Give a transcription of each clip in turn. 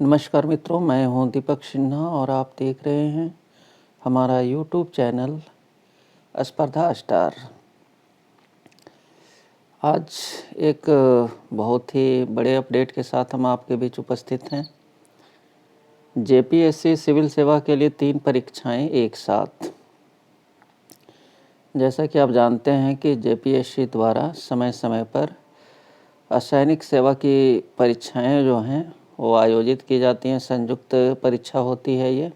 नमस्कार मित्रों, मैं हूं दीपक सिन्हा और आप देख रहे हैं हमारा यूट्यूब चैनल स्पर्धा स्टार। आज एक बहुत ही बड़े अपडेट के साथ हम आपके बीच उपस्थित हैं। जेपीएससी सिविल सेवा के लिए 3 परीक्षाएं एक साथ। जैसा कि आप जानते हैं कि जेपीएससी द्वारा समय समय पर असैनिक सेवा की परीक्षाएं जो हैं वो आयोजित की जाती हैं। संयुक्त परीक्षा होती है ये।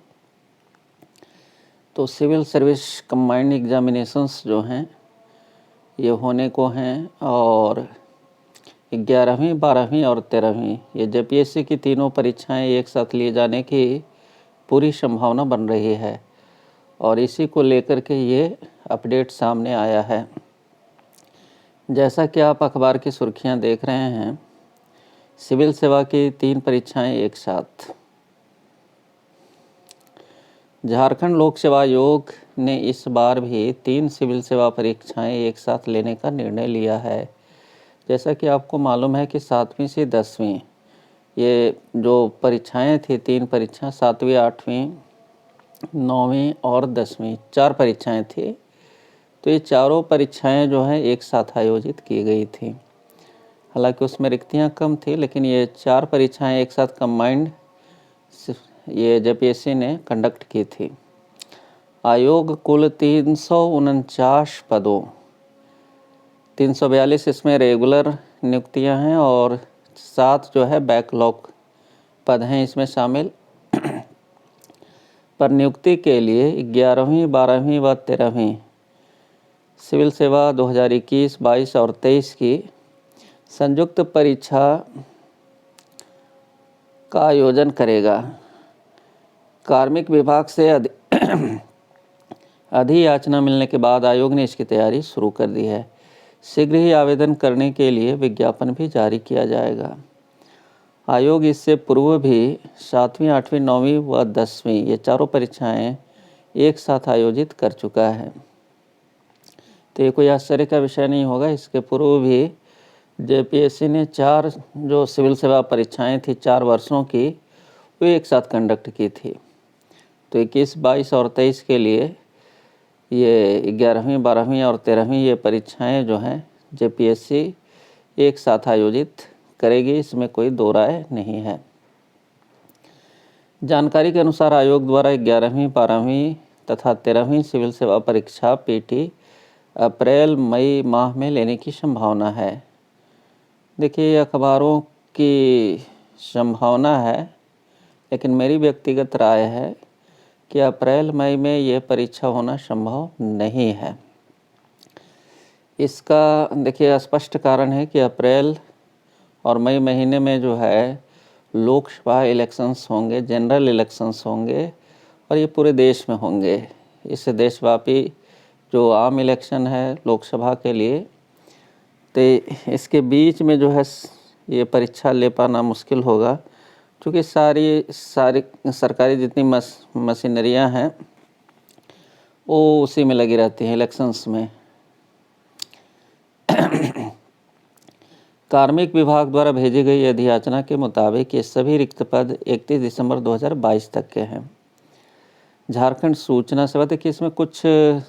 तो सिविल सर्विस कंबाइंड एग्जामिनेशंस जो हैं ये होने को हैं और 11वीं, 12वीं और 13वीं ये जेपीएससी की तीनों परीक्षाएं एक साथ लिए जाने की पूरी संभावना बन रही है और इसी को लेकर के ये अपडेट सामने आया है। जैसा कि आप अखबार की सुर्खियां देख रहे हैं, सिविल सेवा की 3 परीक्षाएं एक साथ। झारखंड लोक सेवा आयोग ने इस बार भी 3 सिविल सेवा परीक्षाएं एक साथ लेने का निर्णय लिया है। जैसा कि आपको मालूम है कि 7वीं से 10वीं ये जो परीक्षाएं थी, 3 परीक्षा 7वीं, 8वीं, 9वीं और 10वीं 4 परीक्षाएं थी। तो ये चारों परीक्षाएं जो हैं एक साथ आयोजित की गई थी। हालांकि उसमें रिक्तियां कम थी, लेकिन ये 4 परीक्षाएं एक साथ कंबाइंड ये जेपीएससी ने कंडक्ट की थी। आयोग कुल 349 पदों, 342 इसमें रेगुलर नियुक्तियां हैं और 7 जो है बैकलॉग पद हैं इसमें शामिल। पर नियुक्ति के लिए 11वीं, 12वीं व 13वीं सिविल सेवा 2021, 22 और 23 की संयुक्त परीक्षा का आयोजन करेगा। कार्मिक विभाग से अधियाचना मिलने के बाद आयोग ने इसकी तैयारी शुरू कर दी है। शीघ्र ही आवेदन करने के लिए विज्ञापन भी जारी किया जाएगा। आयोग इससे पूर्व भी 7वीं, 8वीं, 9वीं व 10वीं ये चारों परीक्षाएं एक साथ आयोजित कर चुका है। तो ये कोई आश्चर्य का विषय नहीं होगा। इसके पूर्व भी जेपीएससी ने 4 जो सिविल सेवा परीक्षाएं थी 4 वर्षों की, वो एक साथ कंडक्ट की थी। तो 21, 22 और 23 के लिए ये 11वीं, 12वीं और 13वीं ये परीक्षाएं जो हैं जेपीएससी एक साथ आयोजित करेगी, इसमें कोई दो राय नहीं है। जानकारी के अनुसार आयोग द्वारा 11वीं, 12वीं तथा 13वीं सिविल सेवा परीक्षा पीटी अप्रैल मई माह में लेने की संभावना है। देखिए, अखबारों की संभावना है, लेकिन मेरी व्यक्तिगत राय है कि अप्रैल मई में ये परीक्षा होना संभव नहीं है। इसका देखिए स्पष्ट कारण है कि अप्रैल और मई महीने में जो है लोकसभा इलेक्शंस होंगे, जनरल इलेक्शंस होंगे और ये पूरे देश में होंगे। इससे देशव्यापी जो आम इलेक्शन है लोकसभा के लिए, तो इसके बीच में जो है ये परीक्षा ले पाना मुश्किल होगा, क्योंकि सारी सरकारी जितनी मशीनरियां हैं वो उसी में लगी रहती हैं, इलेक्शंस में। कार्मिक विभाग द्वारा भेजी गई अधियाचना के मुताबिक ये सभी रिक्त पद 31 दिसंबर 2022 तक के हैं। झारखंड सूचना सेवा, देखिए इसमें कुछ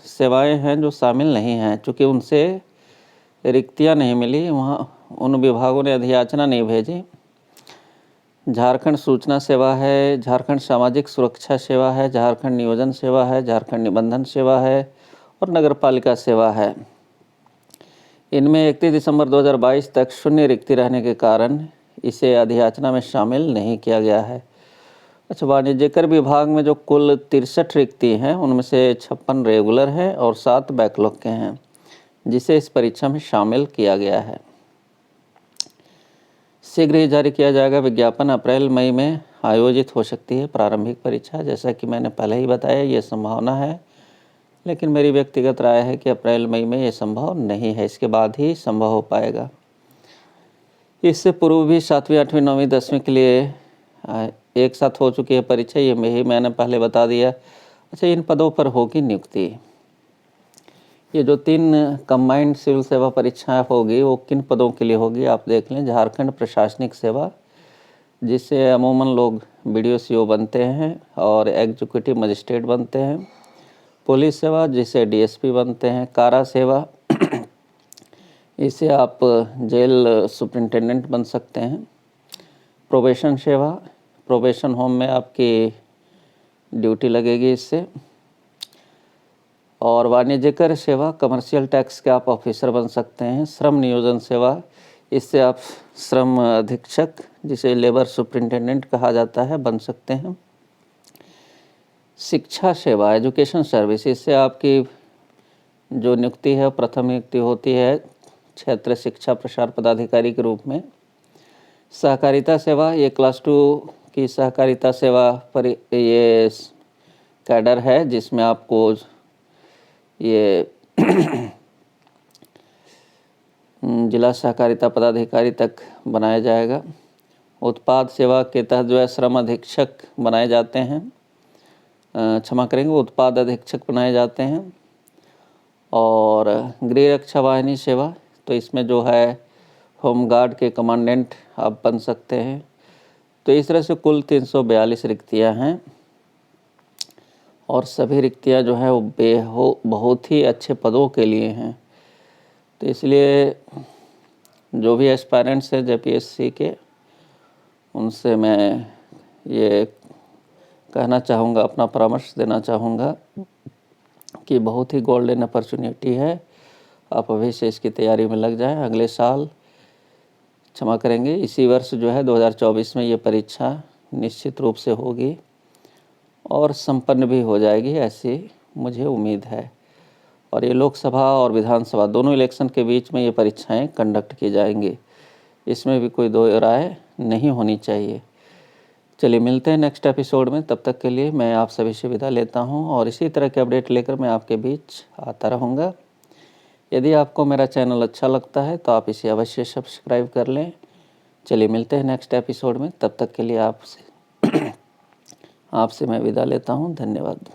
सेवाएं हैं जो शामिल नहीं हैं, चूँकि उनसे रिक्तियां नहीं मिली, वहाँ उन विभागों ने अधियाचना नहीं भेजी। झारखंड सूचना सेवा है, झारखंड सामाजिक सुरक्षा सेवा है, झारखंड नियोजन सेवा है, झारखंड निबंधन सेवा है और नगरपालिका सेवा है। इनमें 31 दिसंबर 2022 तक शून्य रिक्ति रहने के कारण इसे अधियाचना में शामिल नहीं किया गया है। अच्छा, वाणिज्यकर विभाग में जो कुल 63 रिक्ति हैं, उनमें से 56 रेगुलर हैं और 7 बैकलॉग के हैं, जिसे इस परीक्षा में शामिल किया गया है। शीघ्र ही जारी किया जाएगा विज्ञापन। अप्रैल मई में आयोजित हो सकती है प्रारंभिक परीक्षा। जैसा कि मैंने पहले ही बताया, ये संभावना है, लेकिन मेरी व्यक्तिगत राय है कि अप्रैल मई में ये संभव नहीं है, इसके बाद ही संभव हो पाएगा। इससे पूर्व भी 7वीं, 8वीं, 9वीं, 10वीं के लिए एक साथ हो चुकी है परीक्षा, ये मैंने पहले बता दिया। अच्छा, इन पदों पर होगी नियुक्ति। ये जो 3 कंबाइंड सिविल सेवा परीक्षाएं होगी वो किन पदों के लिए होगी, आप देख लें। झारखंड प्रशासनिक सेवा, जिससे अमूमन लोग BDO बनते हैं और एग्जीक्यूटिव मजिस्ट्रेट बनते हैं। पुलिस सेवा जिसे DSP बनते हैं। कारा सेवा इसे आप जेल सुपरिटेंडेंट बन सकते हैं। प्रोबेशन सेवा, प्रोबेशन होम में आपकी ड्यूटी लगेगी इससे। और वाणिज्यकर सेवा, कमर्शियल टैक्स के आप ऑफिसर बन सकते हैं। श्रम नियोजन सेवा, इससे आप श्रम अधीक्षक जिसे लेबर सुपरिटेंडेंट कहा जाता है बन सकते हैं। शिक्षा सेवा, एजुकेशन सर्विस, इससे आपकी जो नियुक्ति है प्रथम नियुक्ति होती है क्षेत्र शिक्षा प्रसार पदाधिकारी के रूप में। सहकारिता सेवा, ये क्लास 2 की सहकारिता सेवा पर ये कैडर है जिसमें आपको ये जिला सहकारिता पदाधिकारी तक बनाया जाएगा। उत्पाद सेवा के तहत जो है श्रम अधीक्षक बनाए जाते हैं, क्षमा करेंगे, उत्पाद अधीक्षक बनाए जाते हैं। और गृह रक्षा वाहिनी सेवा, तो इसमें जो है होमगार्ड के कमांडेंट आप बन सकते हैं। तो इस तरह से कुल 342 रिक्तियाँ हैं और सभी रिक्तियाँ जो है वो बहुत ही अच्छे पदों के लिए हैं। तो इसलिए जो भी एस्पायरेंट्स हैं JPSC के, उनसे मैं ये कहना चाहूँगा, अपना परामर्श देना चाहूँगा कि बहुत ही गोल्डन अपॉर्चुनिटी है। आप अभी से इसकी तैयारी में लग जाएं। अगले साल, क्षमा करेंगे, इसी वर्ष जो है 2024 में ये परीक्षा निश्चित रूप से होगी और संपन्न भी हो जाएगी, ऐसी मुझे उम्मीद है। और ये लोकसभा और विधानसभा दोनों इलेक्शन के बीच में ये परीक्षाएं कंडक्ट की जाएंगी, इसमें भी कोई दो राय नहीं होनी चाहिए। चलिए मिलते हैं नेक्स्ट एपिसोड में, तब तक के लिए मैं आप सभी से विदा लेता हूं और इसी तरह के अपडेट लेकर मैं आपके बीच आता रहूँगा। यदि आपको मेरा चैनल अच्छा लगता है तो आप इसे अवश्य सब्सक्राइब कर लें। चलिए मिलते हैं नेक्स्ट एपिसोड में, तब तक के लिए आपसे मैं विदा लेता हूं। धन्यवाद।